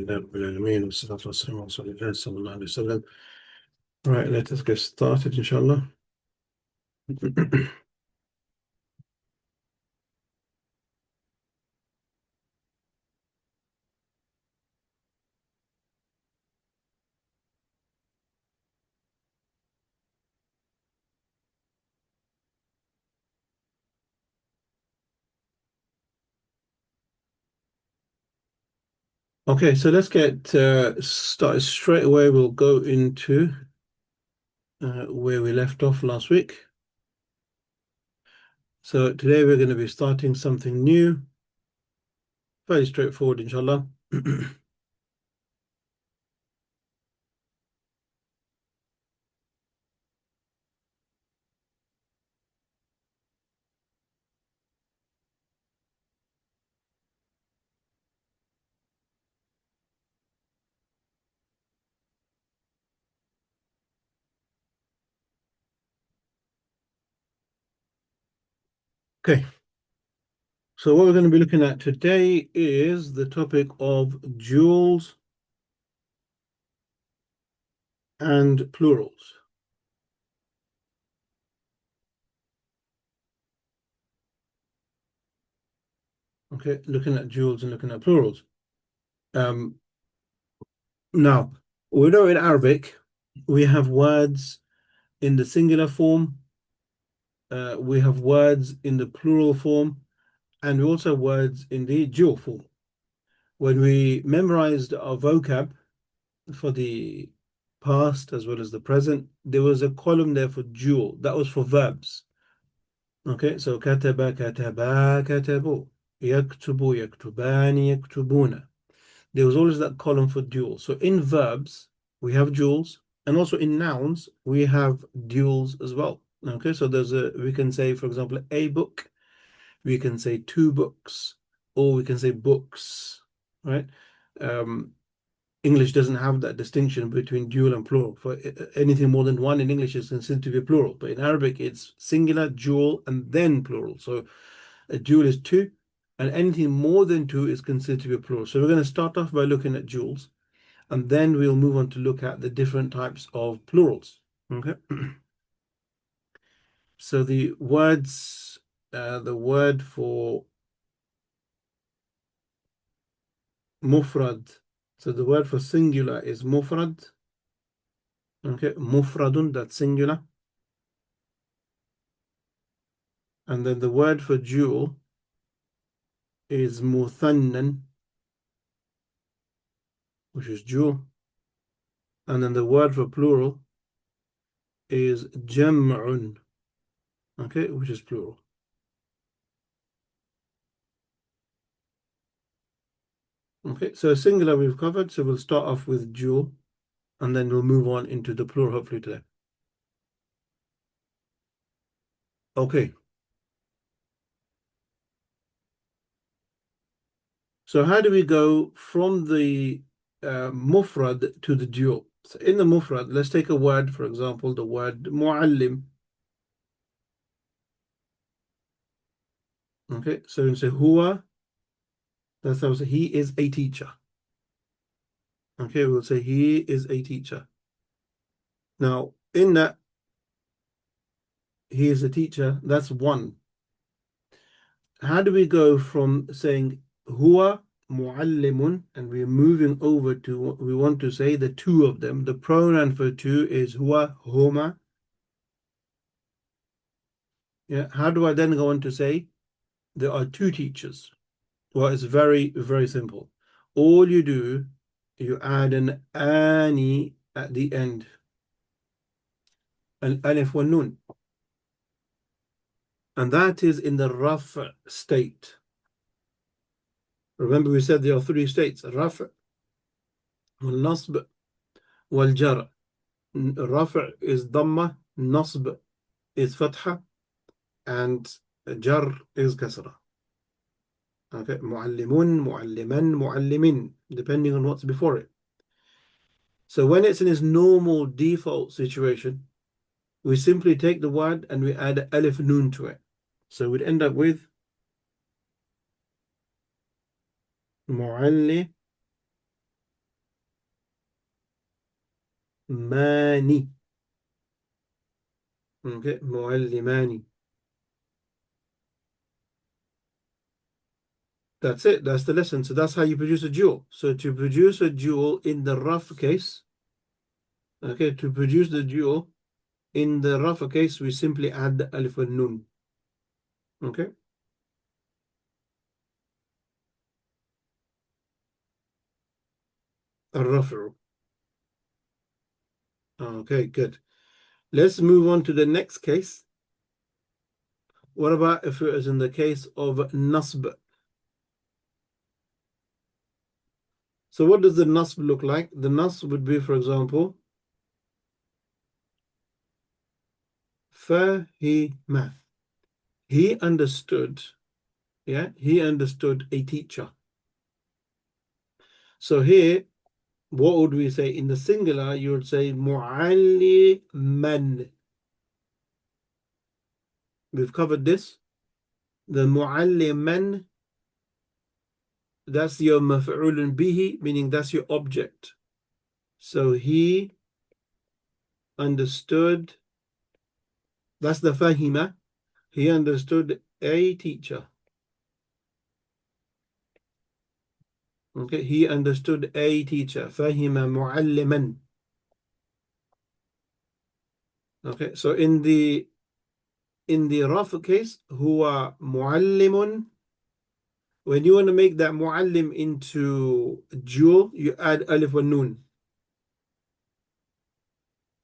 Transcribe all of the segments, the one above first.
رب العالمين والصلاة والسلام على رسول الله صلى الله عليه وسلم. Right, let us get started, inshallah. Okay, so let's get started straight away. We'll go into where we left off last week. So today we're going to be starting something new, very straightforward, inshallah. Okay, so what we're going to be looking at today is the topic of duals and plurals. Okay, looking at duals and looking at plurals. Now, we know in Arabic we have words in the singular form, we have words in the plural form, and we also have words in the dual form. When we memorized our vocab for the past as well as the present, there was a column there for dual. That was for verbs. Okay, so kataba, kataba, katabu, yaktubu, yaktubani, yaktubuna. There was always that column for dual. So in verbs, we have duals, and also in nouns, we have duals as well. Okay, so we can say, for example, a book, we can say two books, or we can say books, right? English doesn't have that distinction between dual and plural. For anything more than one in English is considered to be plural, but in Arabic it's singular, dual, and then plural. So a dual is two, and anything more than two is considered to be plural. So we're going to start off by looking at duals, and then we'll move on to look at the different types of plurals. Okay. So the word for mufrad. So the word for singular is mufrad. Okay, mufradun, that's singular. And then the word for dual is muthannan, which is dual. And then the word for plural is jam'un, okay, which is plural. Okay, so singular we've covered, so we'll start off with dual, and then we'll move on into the plural hopefully today. Okay. So how do we go from the mufrad to the dual? So in the mufrad, let's take a word, for example, the word muallim. Okay, so we say huwa, that's how we say he is a teacher. Okay, we'll say he is a teacher. Now, in that he is a teacher, that's one. How do we go from saying huwa muallimun and we're moving over to what we want to say the two of them? The pronoun for two is huwa, huma. Yeah, how do I then go on to say there are two teachers? Well, it's very, very simple. All you do, you add an ani at the end, an alif wa nun. And that is in the raf state. Remember, we said there are three states: raf, wal nasb, wal jar. Raf is dhamma, nasb is fatha, and jar is kasra. Okay, muallimun, mualliman, muallimin, depending on what's before it. So when it's in its normal default situation, we simply take the word and we add alif nun to it. So we'd end up with muallimun, معلماني. Okay, معلماني. That's it. That's the lesson. So that's how you produce a dual. So to produce a dual in the rough case, okay, to produce the dual in the rough case, we simply add the alif and nun. Okay. الرفع. Okay, good. Let's move on to the next case. What about if it is in the case of nasb? So what does the nasb look like? The nasb would be, for example, fahima. He understood, yeah, he understood a teacher. So here, what would we say? In the singular, you would say mu'alliman. We've covered this. The mu'alliman, that's your maf'ulun bihi, meaning that's your object. So he understood, that's the fahima. He understood a teacher. Okay, he understood a teacher. Fahima mu'alliman. Okay, so in the raf case, huwa mu'allimun. When you want to make that mu'allim into dual, you add alif wa nun.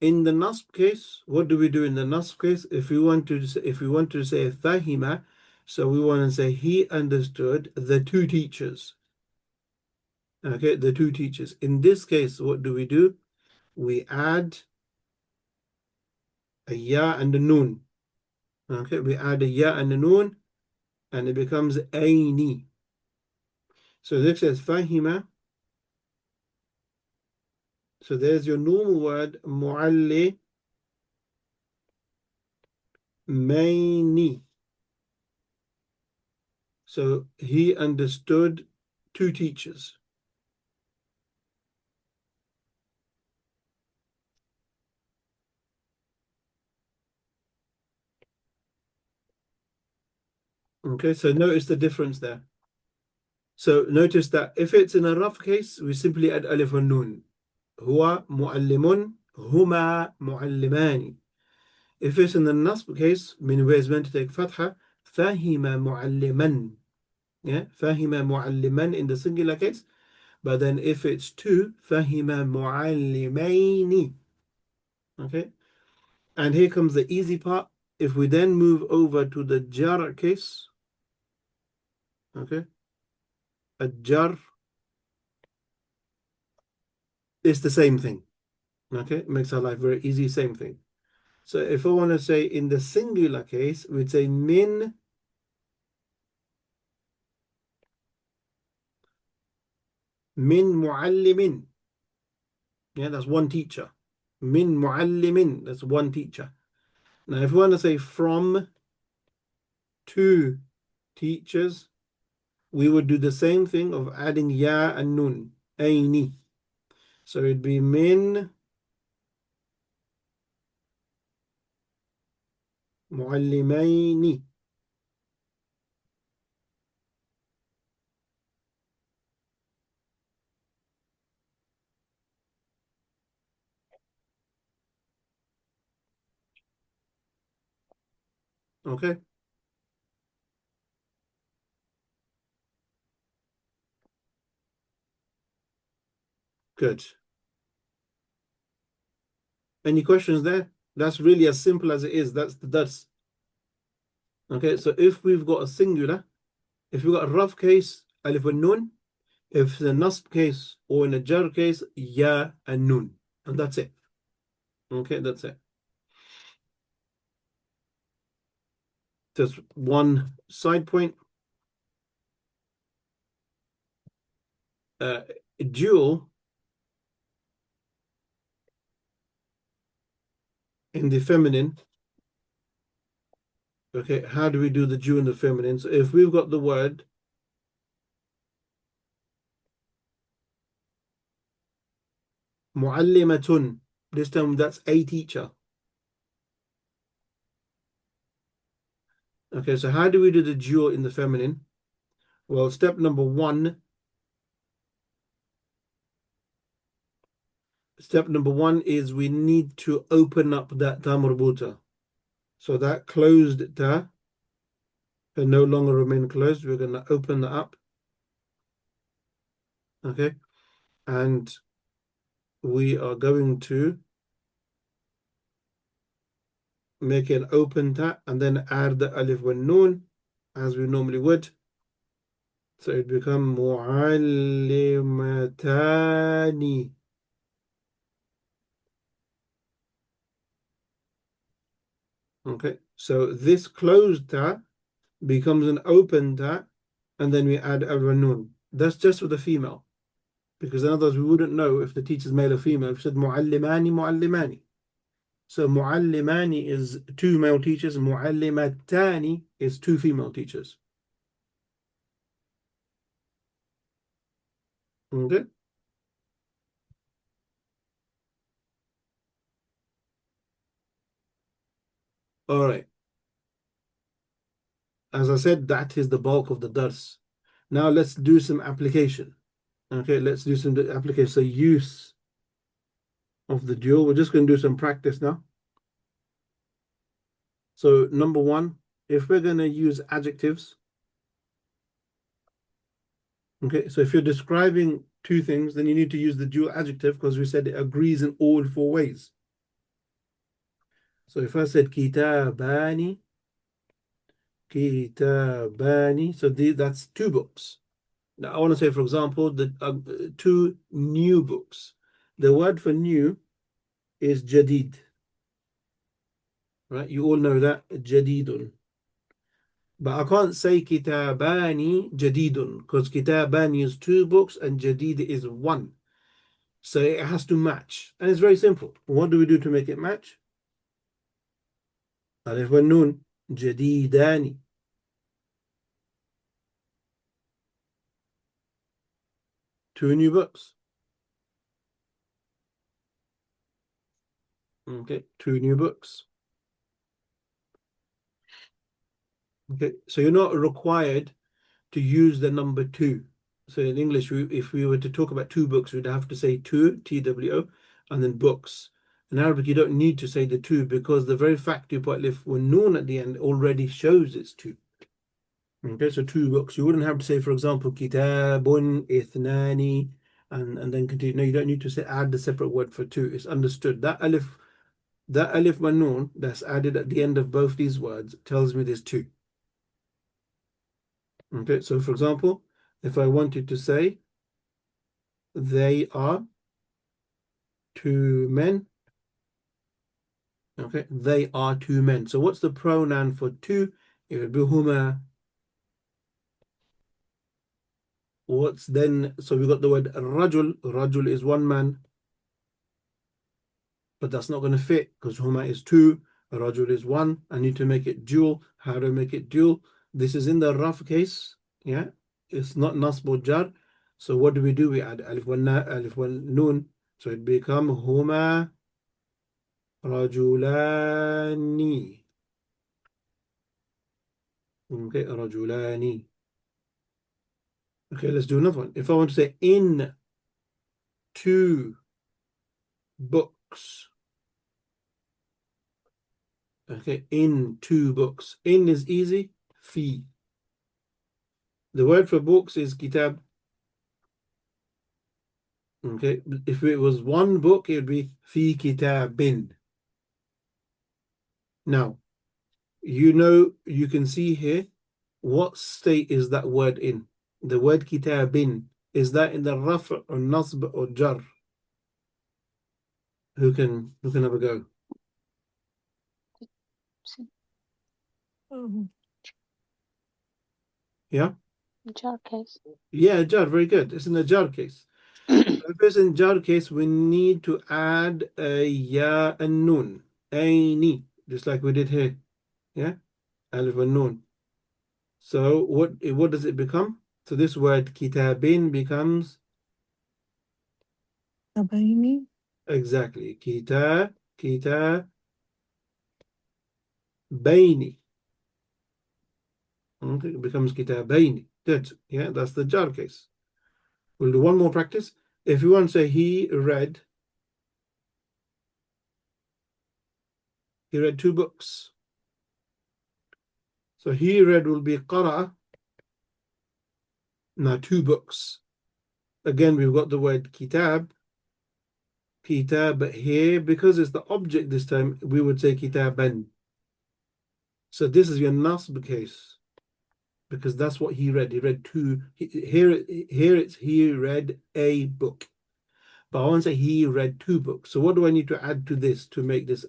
In the nasb case, what do we do in the nasb case? If we want to say fahima, so we want to say he understood the two teachers. Okay, the two teachers. In this case, what do? We add a ya and a nun. Okay, we add a ya and a nun, and it becomes aini. So this says fahima. So there's your normal word, mualli maini. So he understood two teachers. Okay, so notice the difference there. So notice that if it's in a rough case, we simply add alif and nun. Huwa muallimun, huma muallimani. If it's in the nasb case, meaning where it's meant to take fatha, fahima mualliman. Yeah, fahima mualliman in the singular case. But then if it's two, fahima muallimaini. Okay. And here comes the easy part. If we then move over to the jar case, okay, a jar is the same thing. Okay, makes our life very easy, same thing. So if I want to say in the singular case, we'd say min muallimin. Yeah, that's one teacher. Min muallimin, that's one teacher. Now, if we want to say from two teachers, we would do the same thing of adding ya and nun, aini. So it'd be min muallimaini. Okay, good. Any questions there? That's really as simple as it is. That's okay. So if we've got a singular, if we've got a rough case, alif and nun. If it's a nasb case or in a jar case, ya and nun. And that's it. Okay, that's it. Just one side point. Dual in the feminine. Okay, how do we do the dual in the feminine? So if we've got the word muallimatun, This time that's a teacher. Okay, so how do we do the dual in the feminine? Well, step number one is we need to open up that ta marbuta. So that closed ta can no longer remain closed. We're going to open that up. Okay, and we are going to make an open ta and then add the alif and noon as we normally would. So it become muallimatani. Okay, so this closed ta becomes an open ta, and then we add alif and noon. That's just for the female, because in other words, we wouldn't know if the teacher's male or female. If we said muallimani, muallimani. So muallimani is two male teachers, muallimatani is two female teachers. Okay. All right. As I said, that is the bulk of the dars. Now let's do some application. Okay, let's do some application. So use of the dual. We're just going to do some practice now. So number one, if we're going to use adjectives, okay, so if you're describing two things, then you need to use the dual adjective because we said it agrees in all four ways. So if I said kitabani, so that's two books. Now I want to say, for example, the two new books. The word for new is jadid, right? You all know that, jadidun. But I can't say kitabani jadidun because kitabani is two books and jadid is one. So it has to match. And it's very simple. What do we do to make it match? Alif wa noon, jadidani. Two new books. Okay, two new books. Okay, so you're not required to use the number two. So in English, if we were to talk about two books, we'd have to say two, TWO, and then books. In Arabic, you don't need to say the two because the very fact you put alif wa noon at the end already shows it's two. Okay, so two books. You wouldn't have to say, for example, kitabun, ithnani, and then continue. No, you don't need to say add the separate word for two. It's understood. That alif wa noon that's added at the end of both these words tells me there's two. Okay, so for example, if I wanted to say they are two men, okay, they are two men. So what's the pronoun for two? It would be huma. What's then? So we got the word rajul. Rajul is one man, but that's not going to fit because huma is two, rajul is one. I need to make it dual. How do I make it dual? This is in the rough case. Yeah, it's not nasb or jar. So what do? We add alif one noon. So it become huma rajulani. Okay, rajulani. Okay, let's do another one. If I want to say in two books. Okay, in two books. In is easy. Fi. The word for books is kitab. Okay, if it was one book, it would be fi kitabin. Now, you can see here what state is that word in. The word kitabin, is that in the raf or nasb or jar? Who can have a go? Yeah? Jar case. Yeah, jar, very good. It's in the jar case. If it's in jar case, we need to add a ya and noon. Aini, just like we did here. Yeah? Alif and noon. So what does it become? So this word kitabin becomes Tabaini. Exactly. كتابين. Okay, it becomes كتابين. Good. Yeah, that's the jar case. We'll do one more practice. If you want to say he read two books. So he read will be قرأ. Now two books. Again, we've got the word kitab. Kitab here, because it's the object this time, we would say kitaban. So this is your nasb case, because that's what he read. He read two. Here it's he read a book. But I want to say he read two books. So what do I need to add to this to make this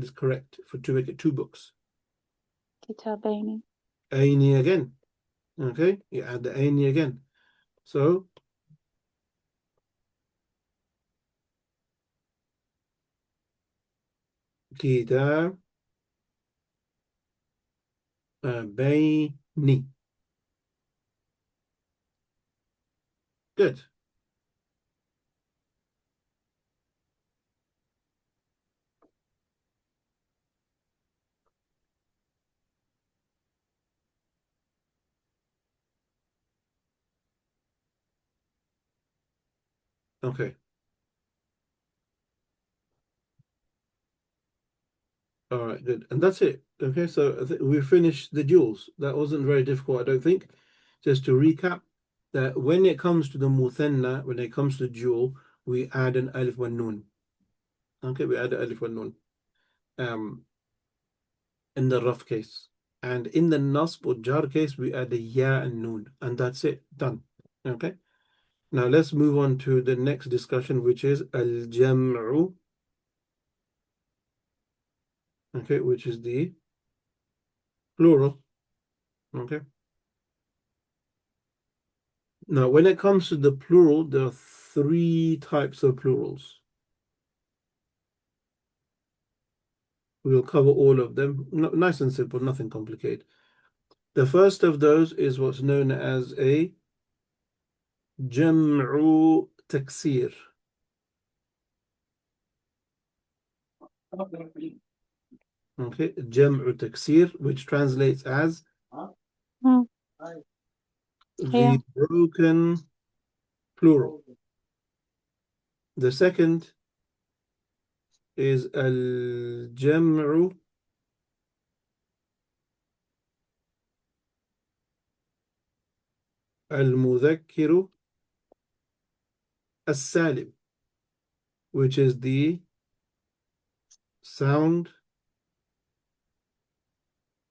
correct, to make it two books? كتابين. Aini again. Okay, you add the aini again. So kitabaini. Good. Okay. All right, good. And that's it. Okay, so we finished the duels. That wasn't very difficult, I don't think. Just to recap, that when it comes to the muthanna, when it comes to duel, we add an alif wa nun. Okay, we add an alif wa nun in the rough case. And in the nasb or jar case, we add a ya and nun. And that's it. Done. Okay. Now let's move on to the next discussion, which is al-jam'u. Okay, which is the plural. Okay. Now, when it comes to the plural, there are three types of plurals. We will cover all of them. Nice and simple, nothing complicated. The first of those is what's known as a jam'u taksir. Okay, jam'u taksir, which translates as Mm. Yeah. the broken plural. The second is al-jam'u al-mudhakkiru as-salim, which is the sound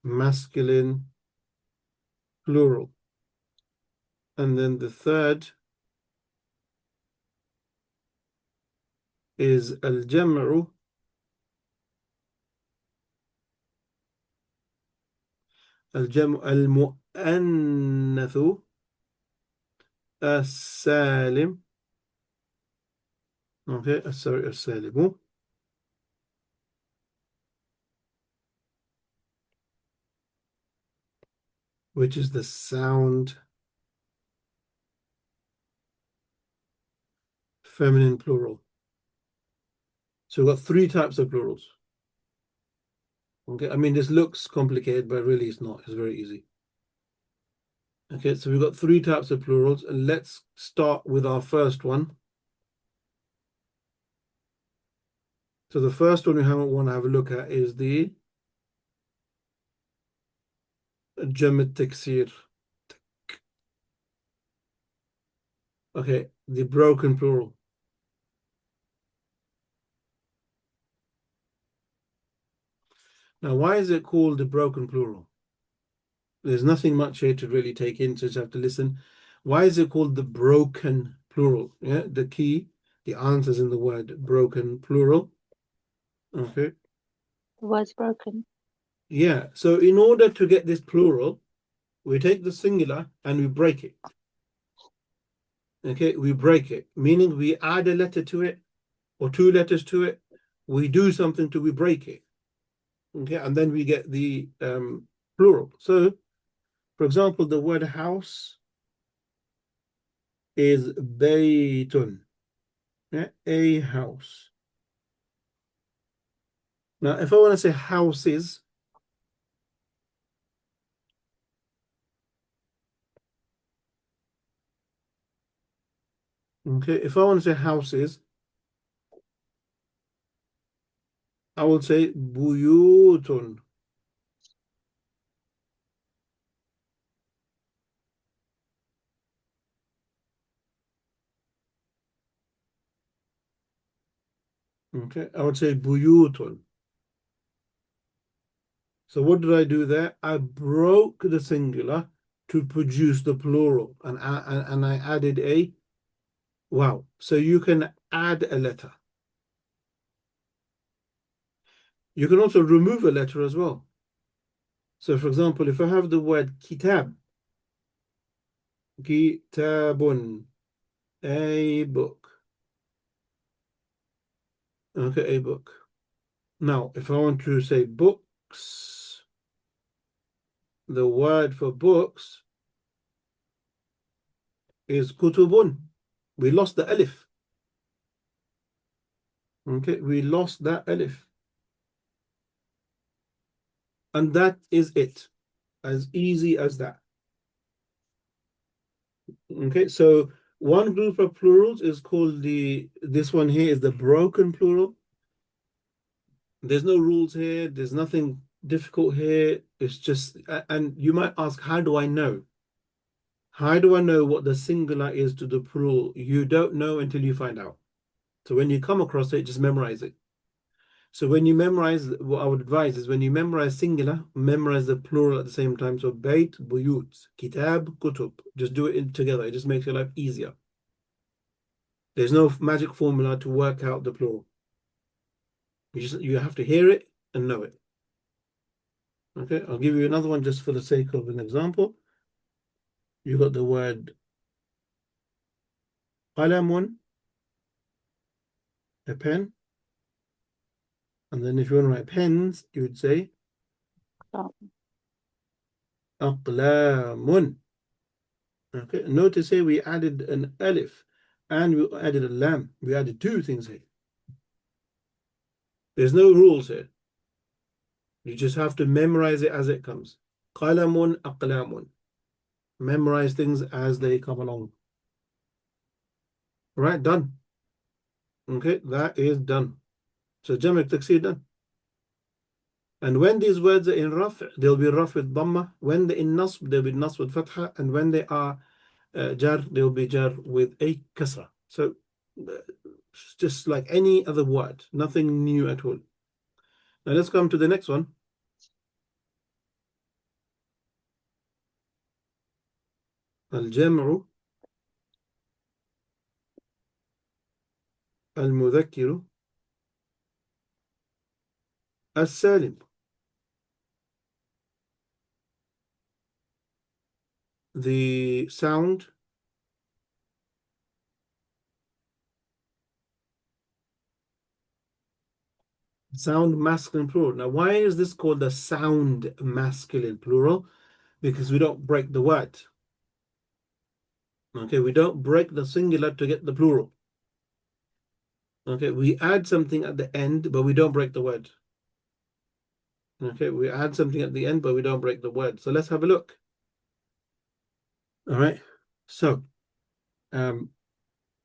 masculine plural. And then the third is al-jam'u al-mu'annathu as-salim. Okay, sorry, as-salimu, which is the sound feminine plural. So we've got three types of plurals. Okay, I mean, this looks complicated, but really it's not. It's very easy. Okay, so we've got three types of plurals, and let's start with our first one. So the first one we want to have a look at is the jam' taksir. Okay, the broken plural. Now, why is it called the broken plural? There's nothing much here to really take in, so you just have to listen. Why is it called the broken plural? Yeah, the key, the answer's in the word broken plural. Okay. The word's broken. Yeah, so in order to get this plural, we take the singular and we break it. Okay, we break it, meaning we add a letter to it or two letters to it. We do something till we break it. Okay, and then we get the plural. So, for example, the word house is baytun, yeah, a house. Now, if I want to say houses, okay, if I want to say houses, I would say buyutun. Okay, I would say buyutun. So what did I do there? I broke the singular to produce the plural, and I added a wow. So you can add a letter. You can also remove a letter as well. So for example, if I have the word kitab, kitabun, a book. Okay, a book. Now, if I want to say books, the word for books is kutubun. We lost the alif. Okay, we lost that alif. And that is it. As easy as that. Okay, so one group of plurals is called this one here is the broken plural. There's no rules here, there's nothing difficult here. It's just, and you might ask, how do I know? How do I know what the singular is to the plural? You don't know until you find out. So when you come across it, just memorize it. So when you memorize, what I would advise is when you memorize singular, memorize the plural at the same time. So bait, buyut, kitab, kutub. Just do it together. It just makes your life easier. There's no magic formula to work out the plural. You have to hear it and know it. Okay, I'll give you another one just for the sake of an example. You got the word qalamun, a pen. And then if you want to write pens, you would say aqlamun. Okay, notice here we added an alif and we added a lam. We added two things here. There's no rules here. You just have to memorize it as it comes. Qalamun, aqlamun. Memorize things as they come along. Right, done. Okay, that is done. So Jamak Taksir done. And when these words are in raf, they'll be raf with dhamma. When they're in nasb, they'll be nasb with fatha. And when they are jar, they'll be jar with a kasra. So it's just like any other word, nothing new at all. Now let's come to the next one. الجمع المذكر السالم. The sound masculine plural. Now, why is this called the sound masculine plural? Because we don't break the word. Okay, we don't break the singular to get the plural. Okay, we add something at the end, but we don't break the word. Okay, we add something at the end, but we don't break the word. So let's have a look. All right. So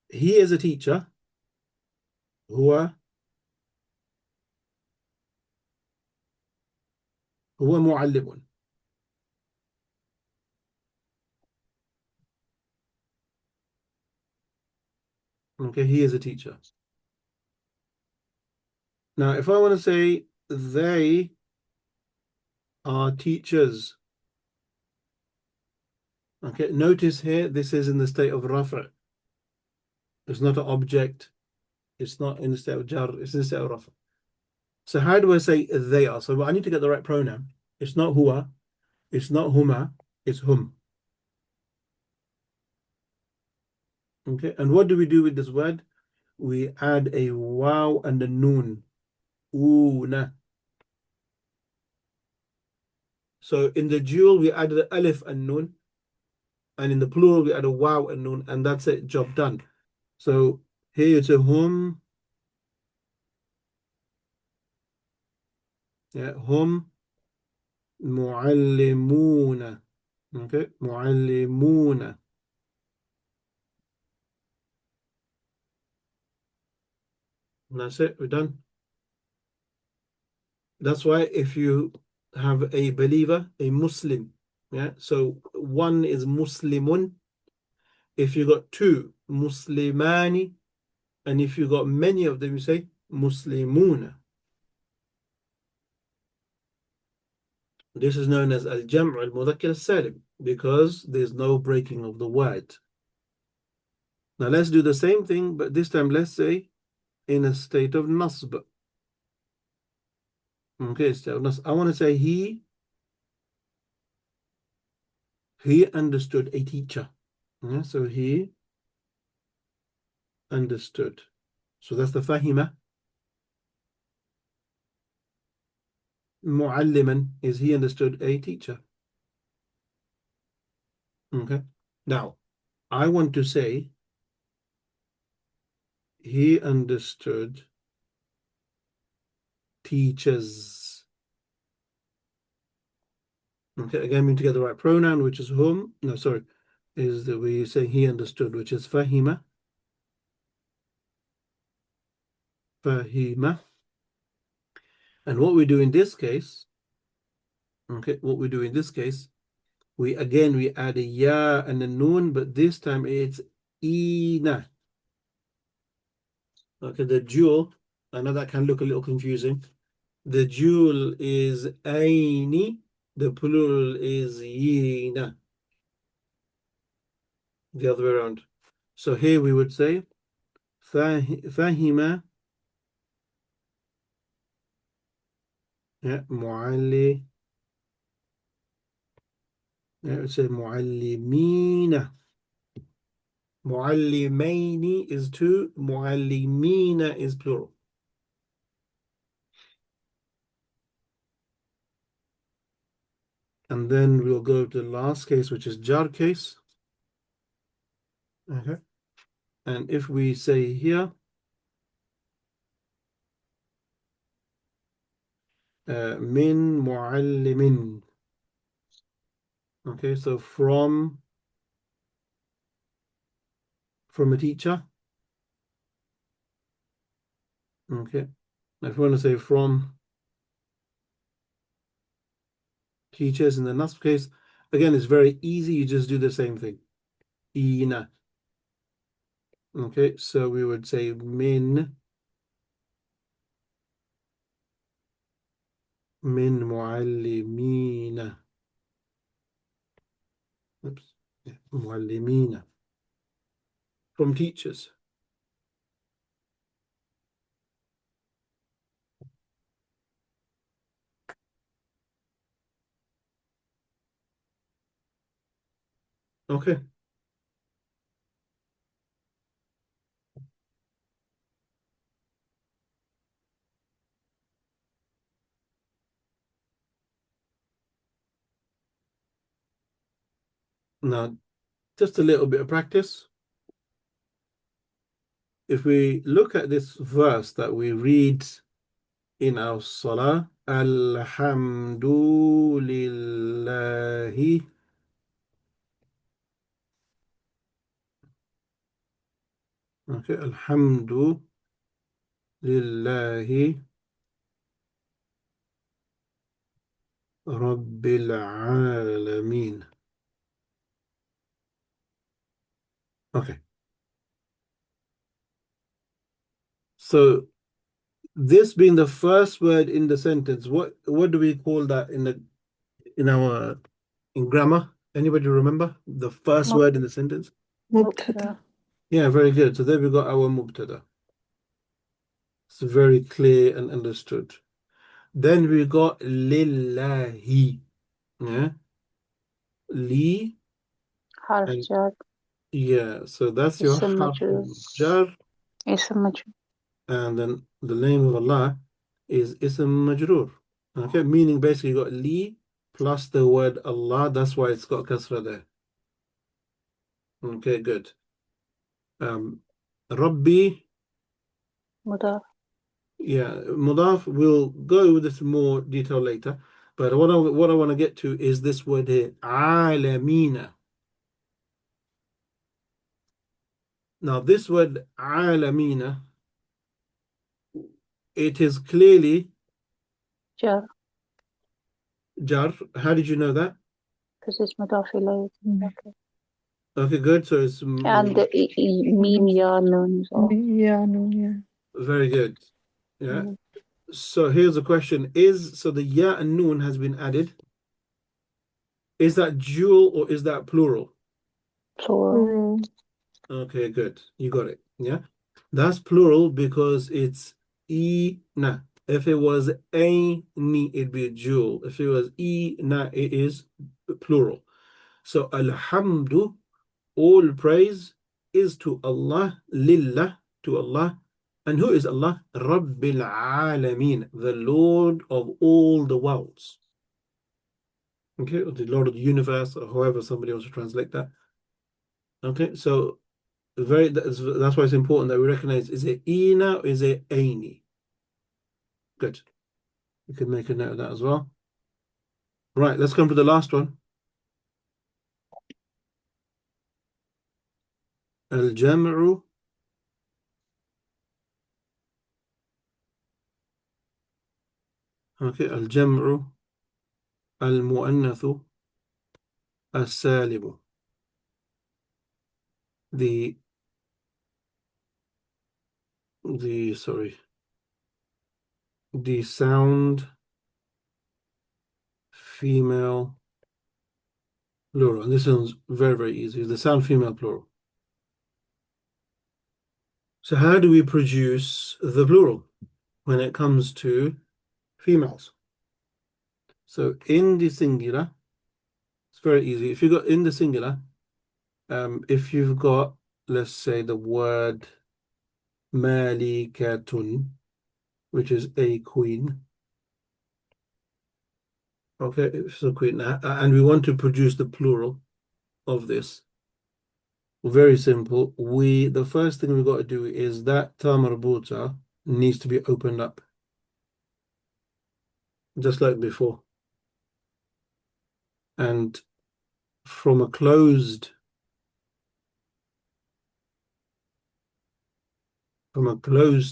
he is a teacher. هو هو معلم. Okay, he is a teacher. Now, if I want to say they are teachers, okay, notice here this is in the state of rafa. It's not an object. It's not in the state of jar. It's in the state of rafa. So how do I say they are? So I need to get the right pronoun. It's not huwa. It's not huma. It's hum. Okay, and what do we do with this word? We add a wow and a noon. Una. So in the dual, we added the alif and noon. And in the plural, we add a wow and noon. And that's it, job done. So here it's a hum Yeah, hum muallimuna. Okay, muallimuna. That's it, we're done. That's why if you have a believer, a Muslim, yeah, so one is Muslimun. If you got two, Muslimani, and if you got many of them, you say Muslimuna. This is known as al-jam' al-mudhakkar al-salim because there's no breaking of the word. Now let's do the same thing, but this time let's say in a state of nasb. Okay, so I want to say he understood a teacher. Yeah, so he understood. So that's the fahima. Mualliman is he understood a teacher. Okay. Now, I want to say he understood teachers. Okay, again, we need to get the right pronoun, which is whom. No, sorry, is that we say he understood, which is fahima. Fahima. And what we do in this case, okay, what we do in this case, we add a ya and a noon, but this time it's ina. Okay, the jewel, I know that can look a little confusing. The jewel is aini, the plural is yina, the other way around. So here we would say fahima, yeah, mualli, yeah, it would say muallimina. Muallimaini is two, muallimina is plural. And then we'll go to the last case, which is jar case. Okay. And if we say here, min muallimin. Okay, so from a teacher. Okay. If we want to say from teachers in the nasb case, again, it's very easy. You just do the same thing. Ina. Okay, so we would say min muallimina. Oops. Yeah, muallimina. From teachers. Okay. Now, just a little bit of practice. If we look at this verse that we read in our salah, Alhamdulillahi. Okay, Alhamdulillahi Rabbil Alameen. Okay, so this being the first word in the sentence, what do we call that in our in grammar? Anybody remember the first Mub- word in the sentence? Mubtada. Yeah, very good. So there we got our mubtada. It's very clear and understood. Then we got lillahi. Yeah, li Harf and jar. yeah. So that's your Ism harf majrur. jar, Ism majrur. and then the name of Allah is ism majrur. Okay, meaning basically you got li plus the word Allah. That's why it's got kasra there. Okay, good. Rabbi, Mudaf. Yeah, mudaf, we'll go with this in more detail later. But what I want to get to is this word here, alamina. Now, this word alamina, it is clearly jar, jar. How did you know that? because it's مضاف إليه. Okay. Okay, good. So it's And the meme, ya, noon as well. Yeah, no, yeah. very good. Yeah. Mm, So here's the question: Is so the ya and noon has been added? Is that dual or is that plural? plural. Plural. Okay, good. You got it. Yeah. That's plural because it's na. If it was a ni, it'd be a dual. If it was na, it is plural. So alhamdu, all praise is to Allah, lillah, to Allah. And who is Allah? Rabbil Alameen, the Lord of all the worlds. Okay, or the Lord of the universe, or however somebody wants to translate that. Okay, so that's why it's important that we recognize, is it ina or is it aini? Good. You can make a note of that as well. Right, let's come to the last one. Al-jam'u. Okay, al-jam'u al-mu'annathu as-salimu. The sorry, the sound female plural. And this one's very, very easy. The sound female plural. So how do we produce the plural when it comes to females? So in the singular, it's very easy. If you got in the singular, if you've got, let's say, the word malikatun, which is a queen, okay, it's a queen, and we want to produce the plural of this. Very simple. The first thing we've got to do is that ta marbuta needs to be opened up, just like before. And from a closed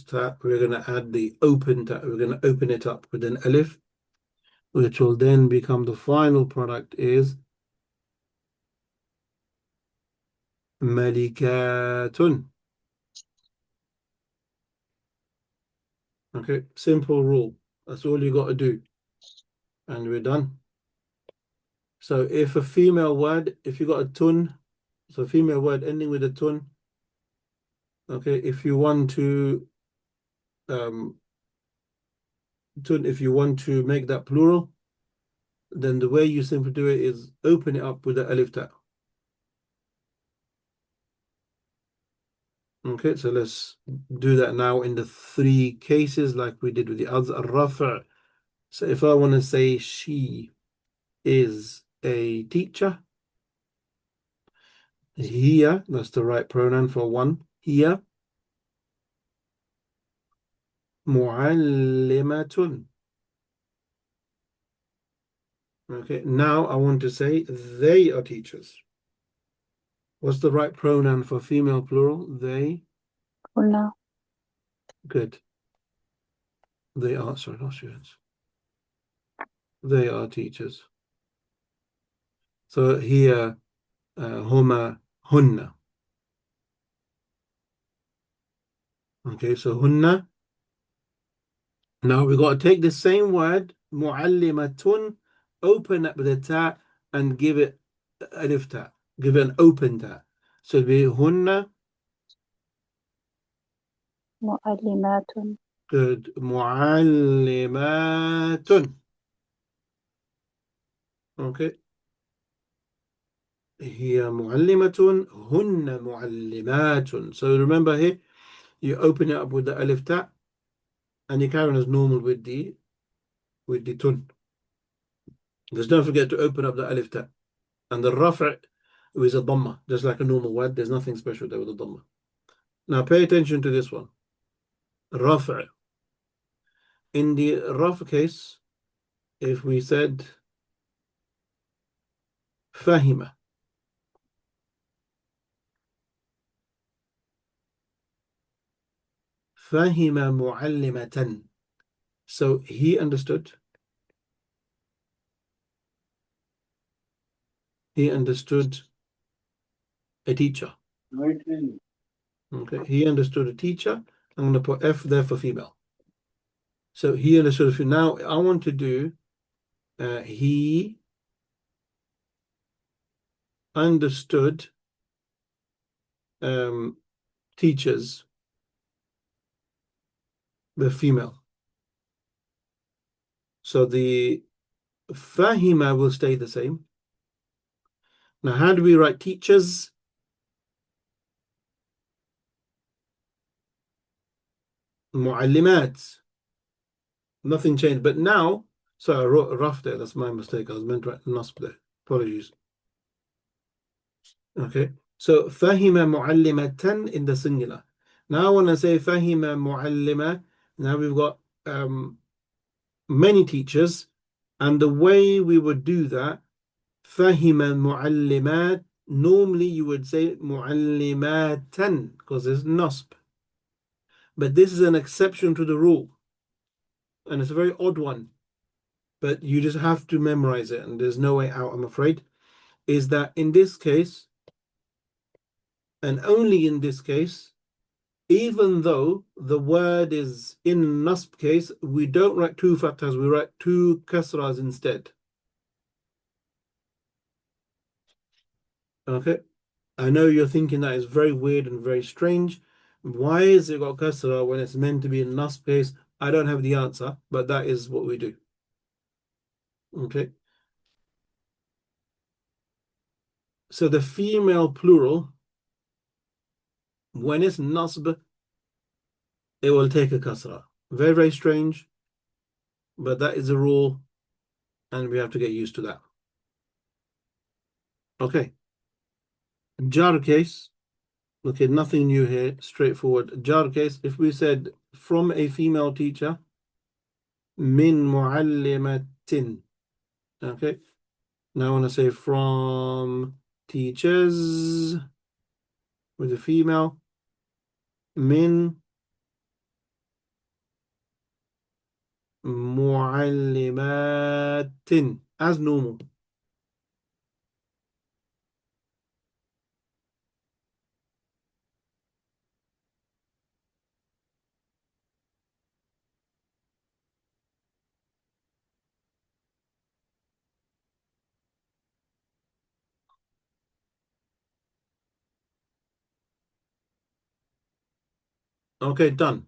ta, we're going to add the open ta. We're going to open it up with an alif, which will then become the final product is malikatun. Okay, simple rule. That's all you got to do. And we're done. So if a female word, if you got a tun, so a female word ending with a tun, okay, if you want to um tun, if you want to make that plural, then the way you simply do it is open it up with the alif ta. Okay, so let's do that now in the three cases like we did with the others. Al-rafa'. So if I want to say she is a teacher, here, that's the right pronoun for one. Here, mu'allimatun. Okay, now I want to say they are teachers. What's the right pronoun for female plural? They. قلنا. Good. They are, sorry, not students. They are teachers. So here, huma, hunna. Okay, so hunna. Now we've got to take the same word, mu'allimatun, open up with a ta and give it alif ta. Give it an open ta. So it'll be hunna. معلمات. Good. Mu'allimatun. Okay. هي معلمة هن معلمات. So remember here, you open it up with the alif ta and you carry on as normal with the tun. Just don't forget to open up the alif ta. And the rafa' is a dhamma, just like a normal word. There's nothing special there with the dhamma. Now pay attention to this one. Rafa'. In the rough case, if we said فهم, فهم معلمة. So he understood. He understood a teacher. Okay, he understood a teacher. I'm going to put F there for female. So he understood a female. Now I want to do he understood um, teachers, the female. So the fahima will stay the same. Now, how do we write teachers? Muallimat. Nothing changed. But now, so I wrote rough there. That's my mistake. I was meant to write nasb there. Apologies. Okay. So fahima muallimatan in the singular. Now when I say fahima muallima, now we've got many teachers, and the way we would do that, fahima muallimat, normally you would say muallimatan because there's nasb. But this is an exception to the rule, and it's a very odd one. But you just have to memorize it, and there's no way out, I'm afraid. Is that in this case, and only in this case, even though the word is in nasb case, we don't write two fathahs, we write two kasras instead. Okay, I know you're thinking that is very weird and very strange. Why is it got kasra when it's meant to be in nasb case? I don't have the answer, but that is what we do. Okay, so the female plural, when it's nasb, it will take a kasra. Very, very strange, but that is a rule, and we have to get used to that. Okay, jar case. Okay, nothing new here, straightforward. Jar case, if we said from a female teacher, min muallimatin. Okay, now I want to say from teachers with a female, min muallimatin, as normal. Okay, done.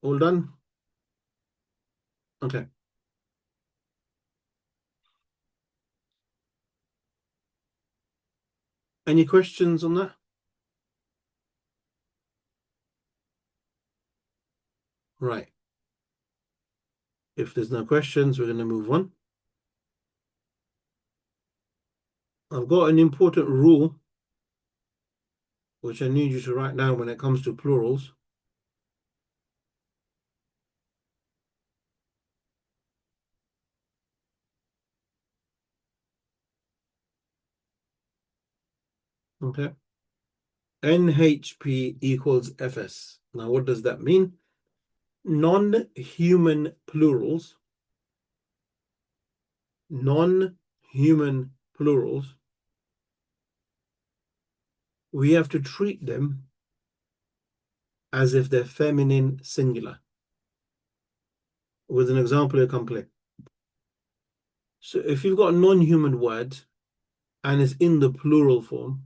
All done? Okay. Any questions on that? Right. If there's no questions, we're going to move on. I've got an important rule which I need you to write down when it comes to plurals. Okay. NHP equals FS. Now, what does that mean? Non-human plurals, non-human plurals, we have to treat them as if they're feminine singular. With an example, a complete. So if you've got a non-human word and it's in the plural form,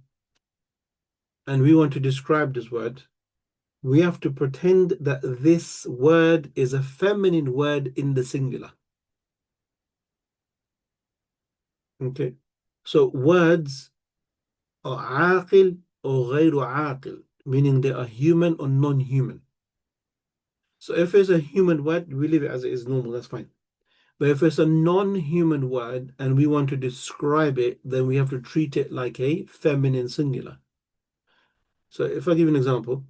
and we want to describe this word, we have to pretend that this word is a feminine word in the singular. Okay. So words are عاقل or غير عاقل, meaning they are human or non-human. So if it's a human word, we leave it as it is normal, that's fine. But if it's a non-human word and we want to describe it, then we have to treat it like a feminine singular. So if I give you an example,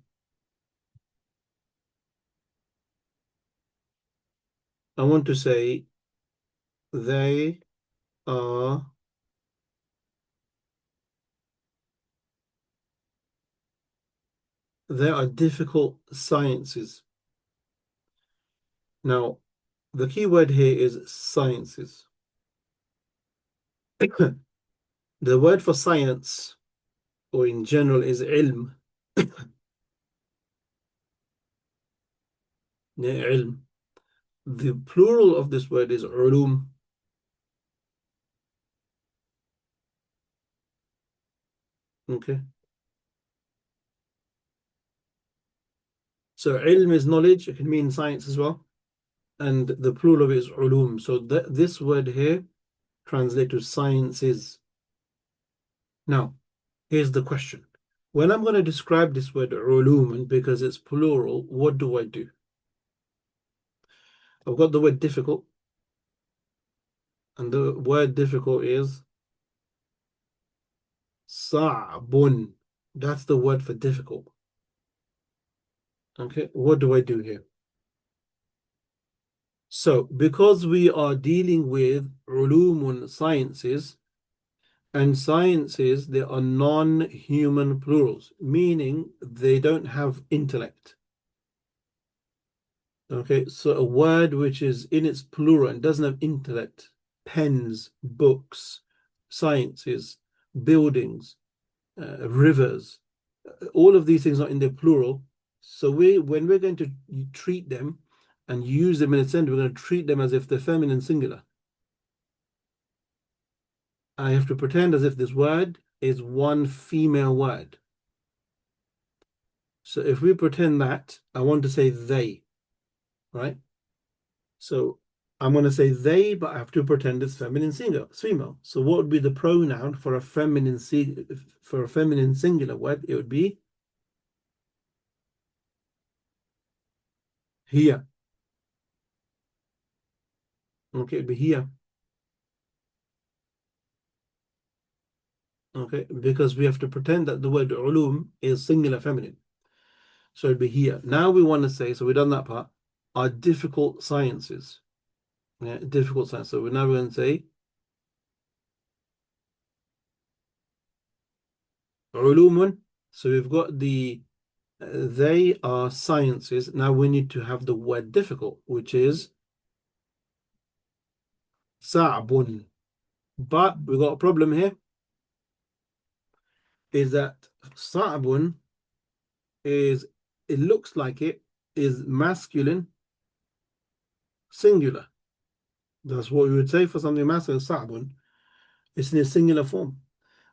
I want to say they are there are difficult sciences. Now, the key word here is sciences. The word for science, or in general, is ilm. Yeah, ilm. The plural of this word is ulum. Okay. So ilm is knowledge. It can mean science as well. And the plural of it is ulum. So this word here translates to sciences. Now, here's the question. When I'm going to describe this word ulum, and because it's plural, what do I do? I've got the word difficult, and the word difficult is sa'bun. That's the word for difficult. Okay, what do I do here? So, because we are dealing with ulumun sciences, and sciences, they are non-human plurals, meaning they don't have intellect. Okay, so a word which is in its plural and doesn't have intellect, pens, books, sciences, buildings, rivers, all of these things are in their plural. So when we're going to treat them and use them in a sentence, we're going to treat them as if they're feminine singular. I have to pretend as if this word is one female word. So if we pretend that, I want to say they, right? So I'm going to say they, but I have to pretend it's feminine singular, female. So what would be the pronoun for a feminine singular word? It would be here. Okay, it'd be here. Okay, because we have to pretend that the word ulum is singular feminine. So it'd be here. Now we want to say, so we've done that part, are difficult sciences. Yeah, difficult science. So now we're going to say ulumun. So we've got they are sciences. Now we need to have the word difficult, which is sa'bun. But we've got a problem here, is that sa'bun is, it looks like it is masculine singular. That's what we would say for something masculine, sa'bun. It's in a singular form.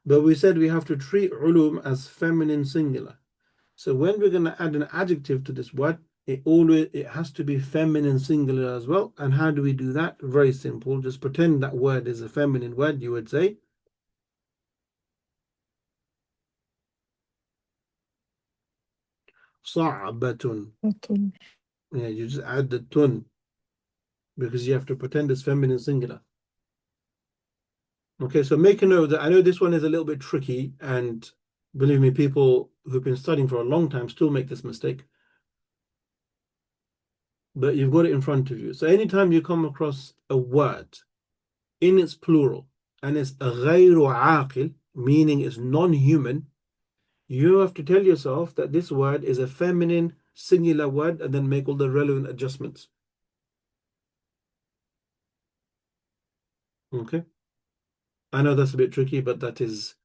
But we said we have to treat ulum as feminine singular. So when we're going to add an adjective to this word, it has to be feminine singular as well. And how do we do that? Very simple. Just pretend that word is a feminine word. You would say صعبة. Okay. Yeah, you just add the tun because you have to pretend it's feminine singular. Okay, so make a note that I know this one is a little bit tricky, and believe me, people who've been studying for a long time still make this mistake. But you've got it in front of you. So anytime you come across a word in its plural and it's غير عاقل, meaning it's non-human, you have to tell yourself that this word is a feminine singular word and then make all the relevant adjustments. Okay. I know that's a bit tricky, but that is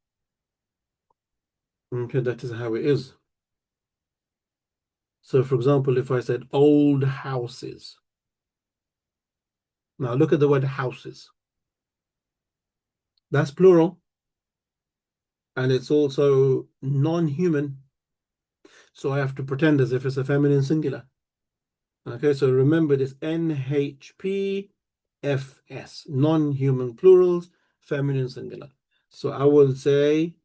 okay, that is how it is. So for example, if I said old houses, now look at the word houses. That's plural and it's also non-human. So I have to pretend as if it's a feminine singular. Okay, so remember this NHPFS, non-human plurals, feminine singular. So I will say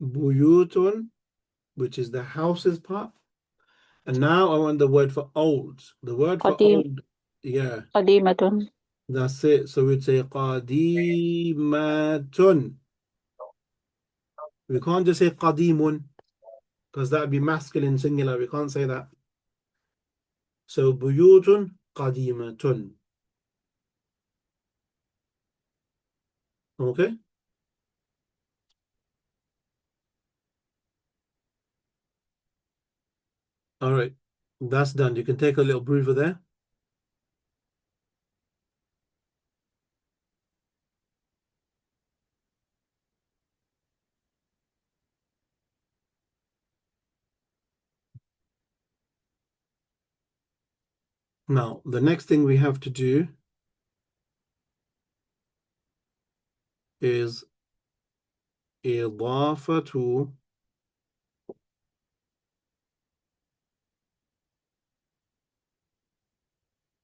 buyutun, which is the houses part. And now I want the word for old. The word for قديم old, yeah, قديمة. that's it. So we'd say qadimatun. We can't just say قديم because that would be masculine singular. We can't say that. So بيوت قديمة. Okay. All right. That's done. You can take a little breather there. Now, the next thing we have to do is إضافة.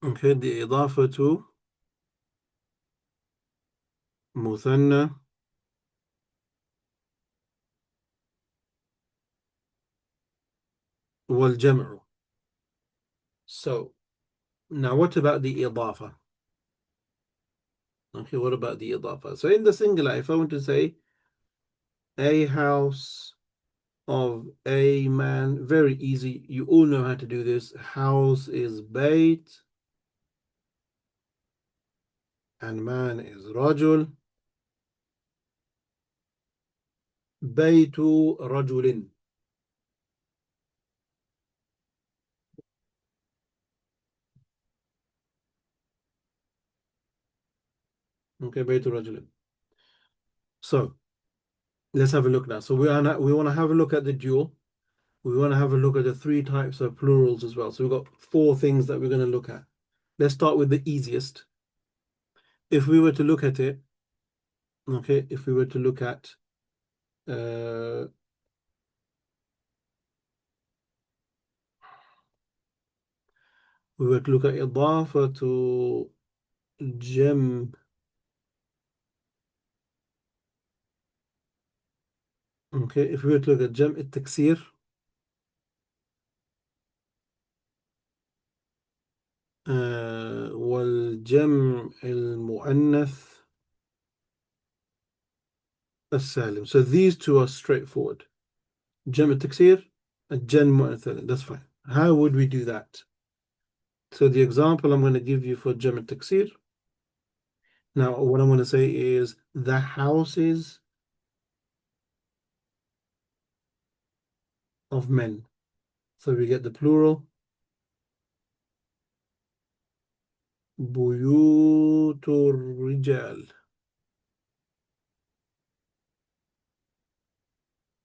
Okay, the إضافة مثنى والجمع. So, now what about the إضافة? Okay, what about the إضافة? So in the singular, if I want to say a house of a man, very easy. You all know how to do this. House is bait and man is رجل. بيت رجل. Okay, بيت رجل. So let's have a look now. So we want to have a look at the dual. We want to have a look at the three types of plurals as well. So we've got four things that we're going to look at. Let's start with the easiest. If we were to look at it, okay, if we were to look at uh, we were to look at إضافة جم. Okay, if we were to look at جمع التكسير والجمع المؤنث السالم. So these two are straightforward. جمع التكسير الجمع المؤنث السالم. That's fine. How would we do that? So the example I'm going to give you for جمع التكسير. Now what I'm going to say is the houses of men. So we get the plural بيوت الرجال.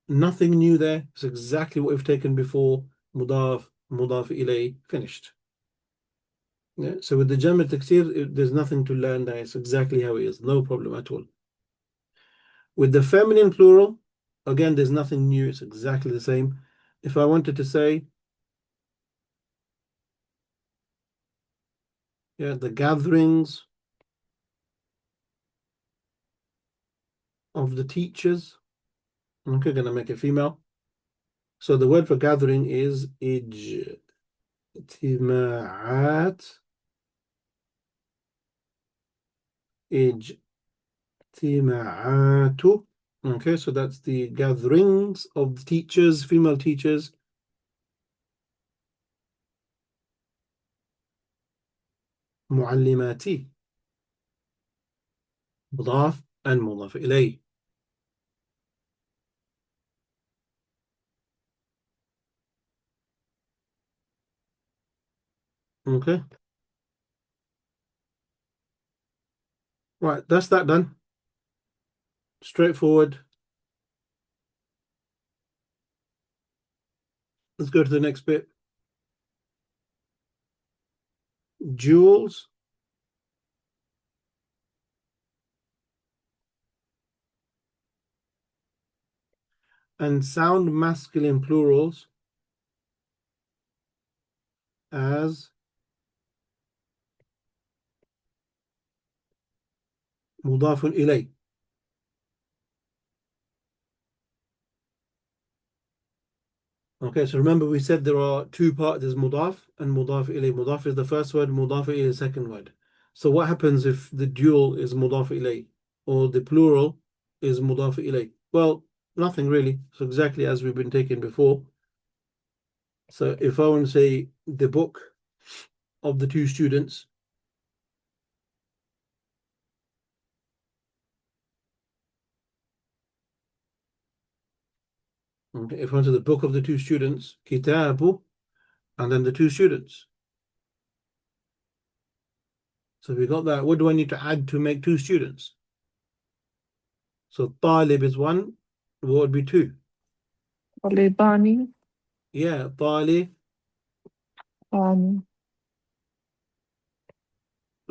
Nothing new there. It's exactly what we've taken before. مضاف مضاف إليه, finished. Yeah. So with the Jam' al-Taksir, there's nothing to learn there. It's exactly how it is. No problem at all. With the feminine plural, again, there's nothing new. It's exactly the same. If I wanted to say, yeah, the gatherings of the teachers, okay, gonna make it female. So the word for gathering is ijtimaat. Ijtimaatu. Okay, so that's the gatherings of the teachers, female teachers. معلماتي مضاف and مضاف إليه. Okay, right, that's that done. Straightforward. Let's go to the next bit. Jewels and sound masculine plurals as مضاف إليه. Okay, so remember we said there are two parts. There's mudaf and mudaf ilayh. Mudaf is the first word, mudaf ilayh is the second word. So what happens if the dual is mudaf ilayh or the plural is mudaf ilayh? Well, nothing really. So exactly as we've been taking before. So if I want to say the book of the two students, okay, if I want to the book of the two students, kitabu, and then the two students. So we got that. What do I need to add to make two students? So talib is one. What would be two? طالباني. Yeah, talib. Um,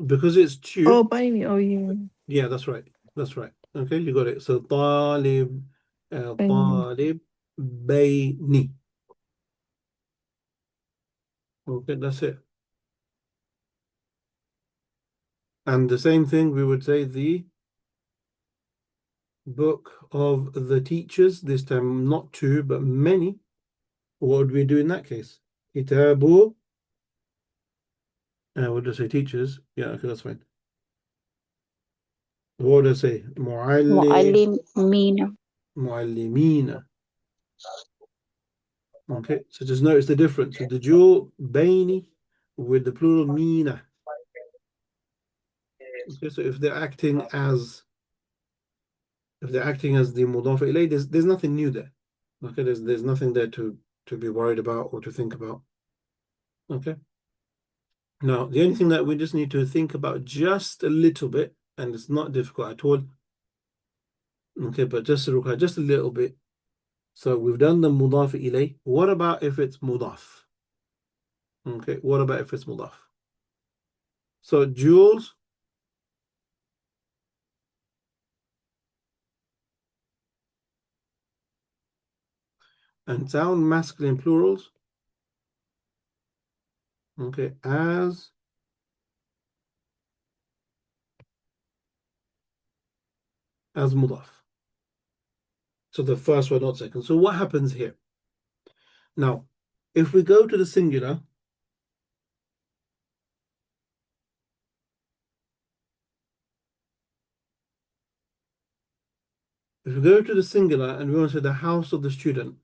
Because it's oh, two. بيني. Oh, yeah. Yeah, that's right. That's right. Okay, you got it. So talib, بيني. talib, bayni. Okay, that's it. And the same thing, we would say the book of the teachers, this time not two, but many. What would we do in that case? Kitabu, what do I say? Teachers. Yeah, okay, that's fine. What do I say? معلمين. Muallimina. Okay, so just notice the difference with the dual baini with the plural mina. Okay, so if they're acting as the mudaf ilay, there's nothing new there. Okay, there's nothing there to be worried about or to think about. Okay. Now, the only thing that we just need to think about just a little bit, and it's not difficult at all. Okay, but just a little bit. So we've done the mudaf ilay. What about if it's mudaf? Okay, what about if it's mudaf? So Jules and sound masculine plurals. Okay, as mudaf. So the first one, not second. So what happens here? Now, if we go to the singular, if we go to the singular and we want to say the house of the student,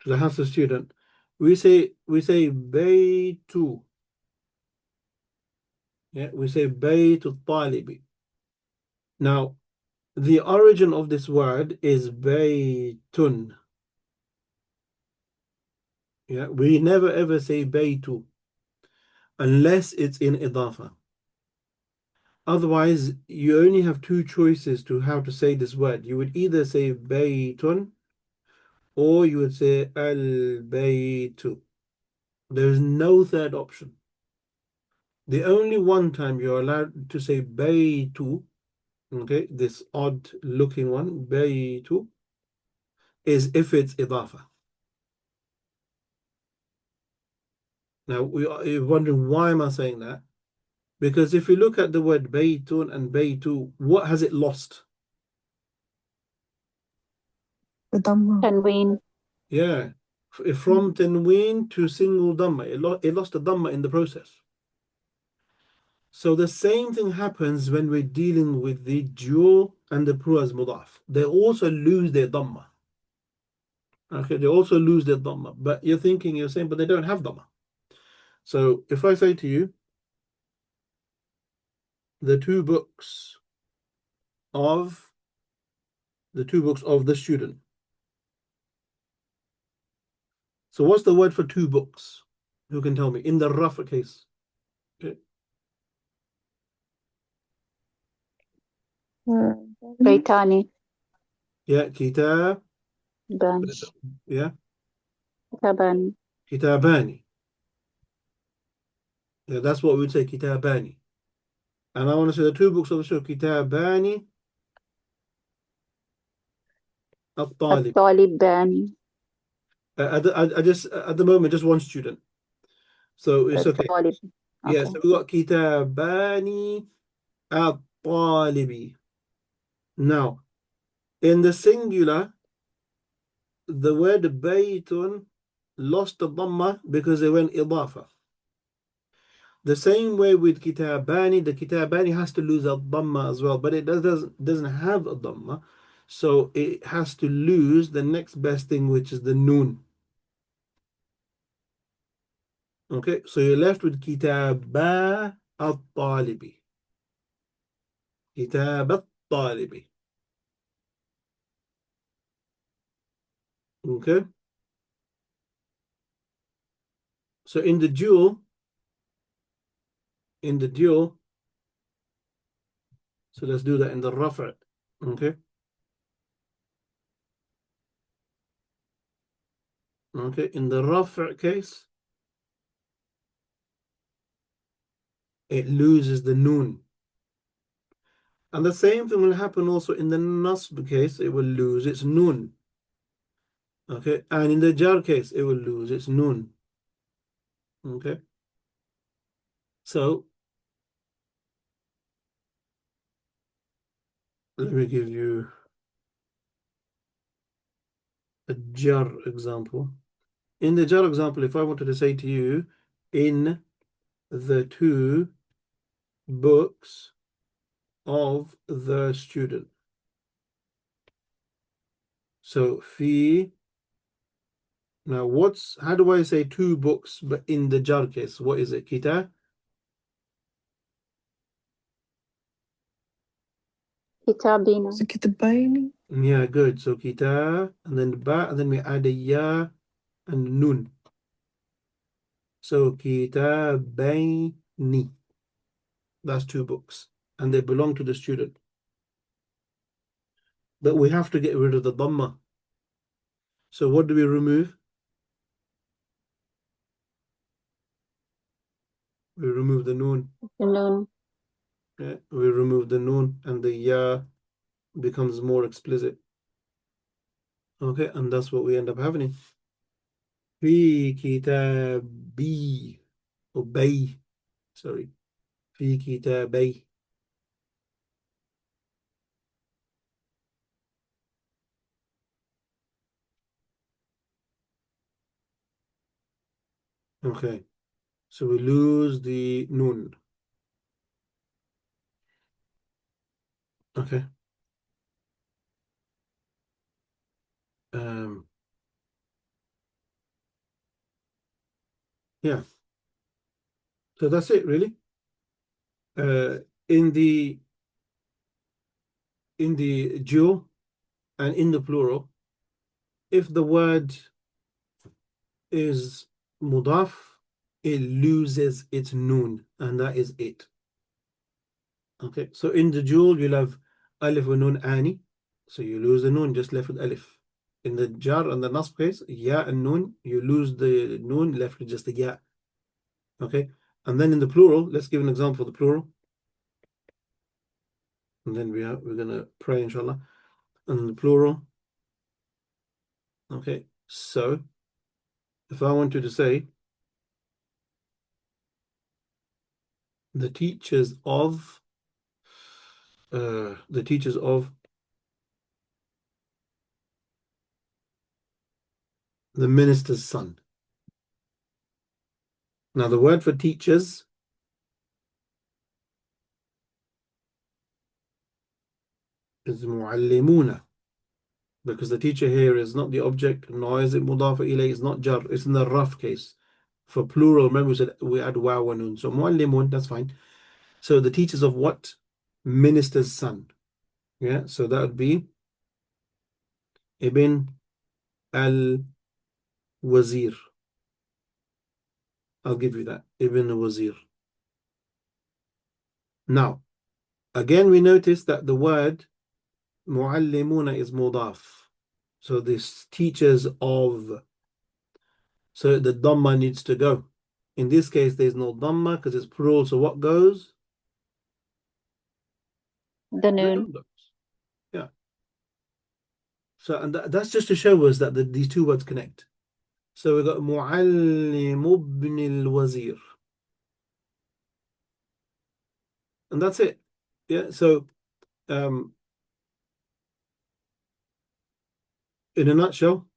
to the house of the student, we say baytu. Yeah, we say baytu talibi. Now, the origin of this word is baytun. Yeah, we never ever say baytu unless it's in idafa. Otherwise, you only have two choices to how to say this word. You would either say baytun or you would say al baytu. There is no third option. The only one time you're allowed to say baytu, okay, this odd looking one, baytu, is if it's idafa. Now, you're wondering why am I saying that? Because if you look at the word baytun and baytu, what has it lost? بضمة. تنوين. Yeah, from tanween to single dhamma, it lost the dhamma in the process. So the same thing happens when we're dealing with the dual and the plural as mudaf. They also lose their dhamma. Okay, they also lose their dhamma. But you're saying, but they don't have dhamma. So if I say to you, the two books of the student. So what's the word for two books? Who can tell me? In the rough case. Okay. بيتاني. Yeah, kitab. بان. Yeah, كتابان. kitabani. Yeah, that's what we would say, kitabani. And I want to say the two books of the show, kitabani at-talib. الطالبان. I just at the moment just one student, so it's okay. الطالب. Yeah, Okay. so we got kitabani at-talibi. Now, in the singular, the word baytun lost the dhamma because they went idafa. The same way with kitabani, the kitabani has to lose a dhamma as well, but it doesn't have a dhamma, so it has to lose the next best thing, which is the noon. Okay, so you're left with kitaba al-talibi. Kitab al-talibi. Okay, so in the dual, so let's do that in the rafa'. Okay, okay, in the rafa' case, it loses the noon. And the same thing will happen also in the nasb case, it will lose its noon. Okay, and in the jar case, it will lose its noon. Okay, so let me give you a jar example. In the jar example, if I wanted to say to you, in the two books of the student. So fi, now how do I say two books, but in the jar case, what is it? Kita? كتابنا. So kitabaini. Yeah, good. So kita, and then ba, and then we add a ya and nun. So kitabaini. That's two books, and they belong to the student. But we have to get rid of the dhamma. So what do we remove? We remove the noon. النون. Yeah, we remove the noon, and the ya becomes more explicit. Okay, and that's what we end up having. Fi kitabi, or bay, sorry. Fi kitabay. Okay, so we lose the noon. Okay. Um, yeah. So that's it, really. Uh, in the dual and in the plural, if the word is mudaf, it loses its noon, and that is it. Okay, so in the dual, you'll have alif wa noon ani, so you lose the noon, just left with alif. In the jar and the nasb case, ya and noon, you lose the noon, left with just the ya. Okay, and then in the plural, let's give an example for the plural, and then we're gonna pray, inshallah. And the plural, okay, so if I wanted to say the teachers of the minister's son. Now the word for teachers is muallimuna, because the teacher here is not the object, nor is it mudaf ilayh, it's not jar, it's in the rough case. For plural, remember we said we add waw and nun, so muallimun, that's fine. So the teachers of what? Minister's son. Yeah, so that would be ibn al-wazir. I'll give you that, ibn al-wazir. Now, again, we notice that the word muallimuna is mudaf. So this teachers of, so the dhamma needs to go. In this case, there's no dhamma because it's plural. So what goes? the The noon. noon goes. Yeah. So and that's just to show us that these two words connect. So we got muallim ibn al-wazir, and that's it. Yeah. So in a nutshell,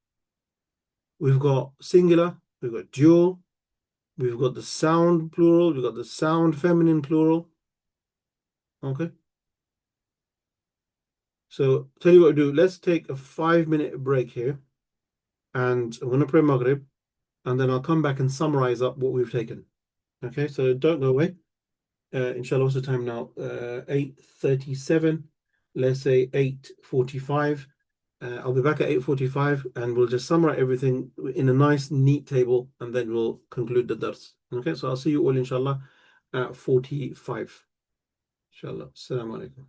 we've got singular, we've got dual, We've got the sound plural. We've got the sound feminine plural. Okay. So tell you what we do. Let's take a 5-minute break here, and I'm going to pray Maghrib, and then I'll come back and summarize up what we've taken. Okay. So don't go away. Inshallah, what's the time now? 8:37. Let's say 8:45. I'll be back at 8:45 and we'll just summarize everything in a nice, neat table and then we'll conclude the dars. Okay, so I'll see you all, inshallah, at 45. Inshallah. Assalamu alaikum.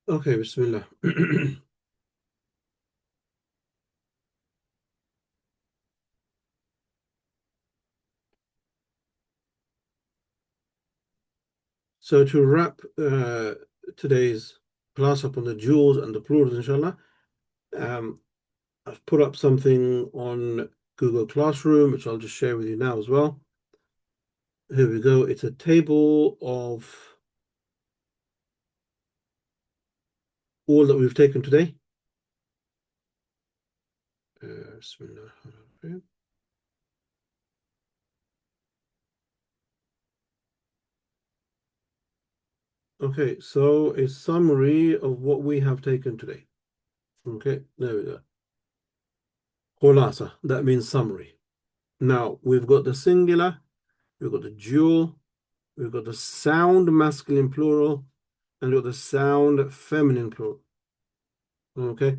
Okay, Bismillah. So to wrap today's class up on the jewels and the plurals, inshallah, um, I've put up something on Google Classroom, which I'll just share with you now as well. Here we go. It's a table of all that we've taken today. Bismillah. Okay, so a summary of what we have taken today. Okay, there we go. Khulasa, that means summary. Now, we've got the singular, we've got the dual, we've got the sound masculine plural, and we've got the sound feminine plural. Okay,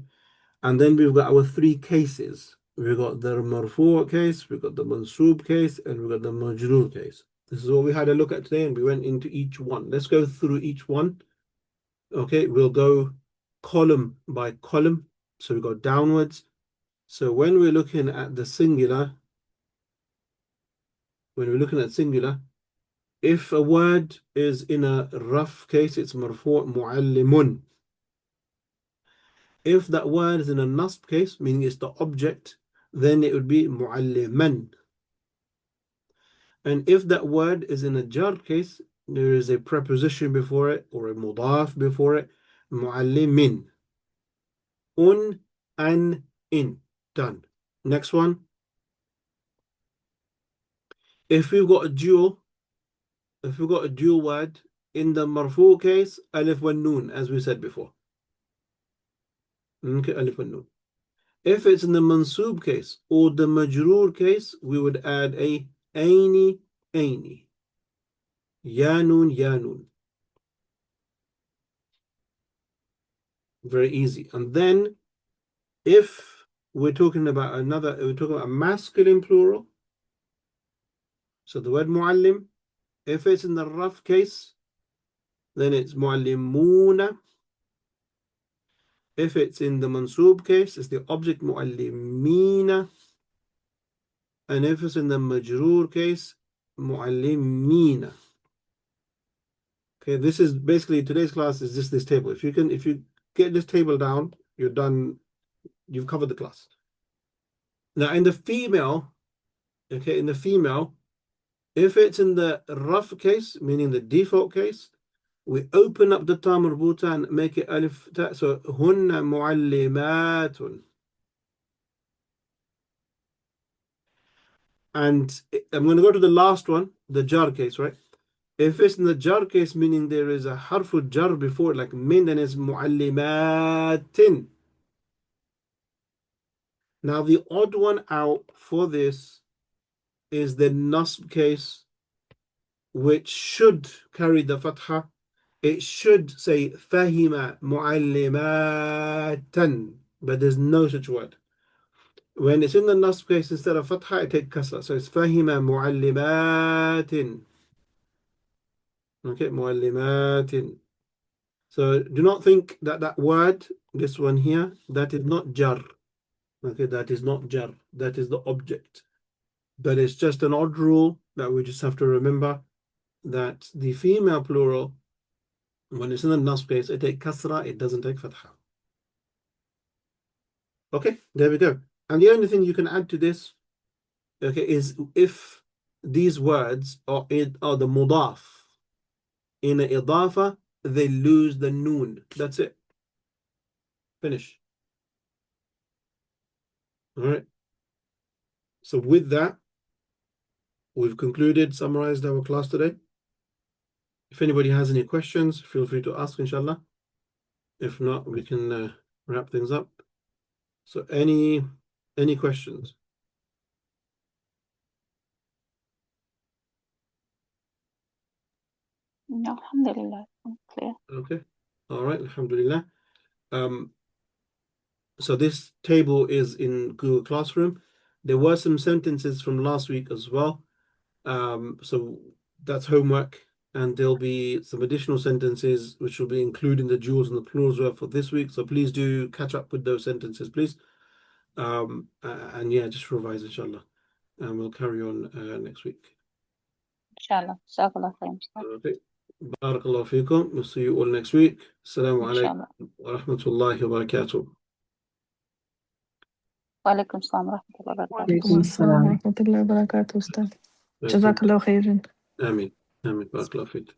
and then we've got our three cases. We've got the marfu case, we've got the mansub case, and we've got the majrur case. This is what we had a look at today, and we went into each one. Let's go through each one. Okay, we'll go column by column. So we go downwards. So when we're looking at the singular, if a word is in a rough case, it's marfu' mu'allimun. If that word is in a nasb case, meaning it's the object, then it would be mu'alliman. And if that word is in a jar case, there is a preposition before it or a mudaf before it, mu'allimin. Un, an, in. Done. Next one. If we've got a dual word in the marfu case, alif wa noon, as we said before. Okay, alif wa noon. If it's in the mansub case or the majroor case, we would add a aini, aini. Ya noon, ya noon. Very easy. And then if we're talking about a masculine plural, so the word muallim, if it's in the rough case, then it's muallimuna. If it's in the mansub case, it's the object muallimina. And if it's in the majroor case, muallimina. Okay, this is basically today's class is just this table. If you get this table down, you're done, you've covered the class. Now in the female, okay, if it's in the rough case, meaning the default case, we open up the ta marbuta and make it alif ta. So hunna muallimatun. And I'm going to go to the last one, the jar case, right? If it's in the jar case, meaning there is a harful jar before, like min, then it's muallimatin. Now the odd one out for this is the nasb case, which should carry the fatha. It should say fahima muallimatan, but there's no such word. When it's in the nasb case, instead of fatha, it takes kasra. So it's fahima muallimatin. Okay, muallimatin. So do not think that that word, this one here, that is not jar. Okay, that is not jar. That is the object. But it's just an odd rule that we just have to remember that the female plural, when it's in the nasb case, it takes kasra, it doesn't take fatha. Okay, there we go. And the only thing you can add to this, okay, is if these words are the mudaf in a idafa, they lose the noon. That's it. Finish. All right. So with that, we've concluded, summarized our class today. If anybody has any questions, feel free to ask, inshallah. If not, we can wrap things up. So any questions? No, alhamdulillah, I'm clear. Okay. All right, alhamdulillah. So this table is in Google Classroom. There were some sentences from last week as well. So that's homework. and there'll be some additional sentences which will be including the duals and the plurals verb for this week. So please do catch up with those sentences, please. And yeah, just revise, inshallah. And we'll carry on next week. Inshallah. Jazakallah khair. Okay. Barakallahu feekum. We'll see you all next week. Assalamu alaikum Inshallah. wa rahmatullahi wa barakatuh. Wa alaikum salam wa rahmatullahi wa barakatuh. عليكم السلام ورحمة الله وبركاته أستاذ. جزاك الله خيرا. آمين. آمين. بارك الله فيك.